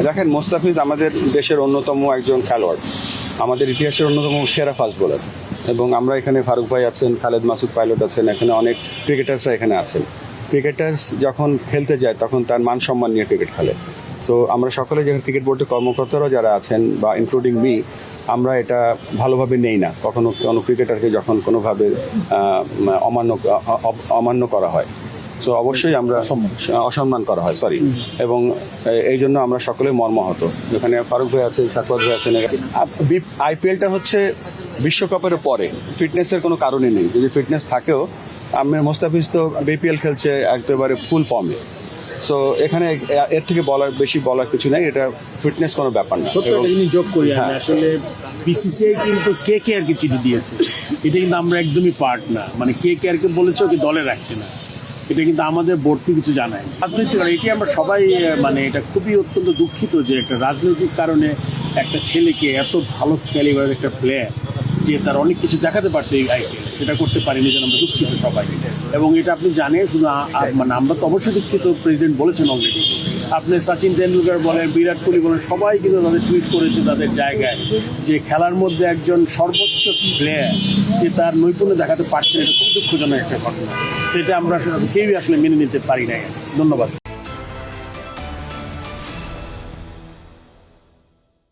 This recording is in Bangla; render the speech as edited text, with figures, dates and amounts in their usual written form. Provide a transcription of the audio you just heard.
দেখেন, মোস্তাফিজ আমাদের দেশের অন্যতম একজন খেলোয়াড়, আমাদের ইতিহাসের অন্যতম সেরা ফাস্ট বোলার। এবং আমরা এখানে ফারুক ভাই আছেন, খালেদ মাসুদ পাইলট আছেন, এখানে অনেক ক্রিকেটার্সরা এখানে আছেন। ক্রিকেটার্স যখন খেলতে যায় তখন তার মান সম্মান নিয়ে ক্রিকেট খেলে। তো আমরা সকলে যখন ক্রিকেট বোর্ডের কর্মকর্তারাও যারা আছেন বা ইনক্লুডিং মি, আমরা এটা ভালোভাবে নেই না। কখনো কোনো ক্রিকেটারকে যখন কোনোভাবে অমান্য করা হয়, তো অবশ্যই আমরা অসম্মান করা হয়, সরি। এবং এই জন্য আমরা সকলে মর্মাহত। এখানে ফারুক ভাই আছেন, সাকওয়াত ভাই আছেন। আইপিএলটা হচ্ছে বিশ্বকাপের পরে, ফিটনেসের কোনো কারণই নেই। যদি ফিটনেস থাকেও, মোস্তাফিজ তো বিপিএল খেলছে একেবারে ফুল ফর্মে। সো এখানে এর থেকে বেশি বলার কিছু নাই, এটা ফিটনেস কোনো ব্যাপার না। সত্য একটা জিনিস যোগ করি আমি, আসলে বিসিসিআই কিন্তু কে কে চিঠি দিয়েছে, এটা কিন্তু আমরা একদমই পার্ট না। মানে কে বলেছে ওকে দলে রাখতে না, এটা কিন্তু আমাদের বোর্ডকে কিছু জানায়। রাজনৈতিক এটি আমরা সবাই মানে এটা খুবই অত্যন্ত দুঃখিত যে একটা রাজনৈতিক কারণে একটা ছেলেকে এত ভালো ক্যালিবারের একটা প্লেয়ার, যে তার অনেক কিছু দেখাতে পারতো এই আইপিএল, সেটা করতে পারিনি, যেন আমরা দুঃখিত সবাই। এবং এটা আপনি জানেন, শুধু মানে আমরা তো অবশ্যই দুঃখিত, প্রেসিডেন্ট বলেছেন অলরেডি। আপনি সচিন তেন্ডুলকর বলেন, বিরাট কোহলি বলেন, সবাই কিন্তু তাদের টুইট করেছে তাদের জায়গায়, যে খেলার মধ্যে একজন সর্বোচ্চ প্লেয়ার যে তার নৈপুণ্য দেখাতে পারছেন, এটা খুব দুঃখজনক একটা ঘটনা। সেটা আমরা কেউই আসলে মেনে নিতে পারি না। ধন্যবাদ।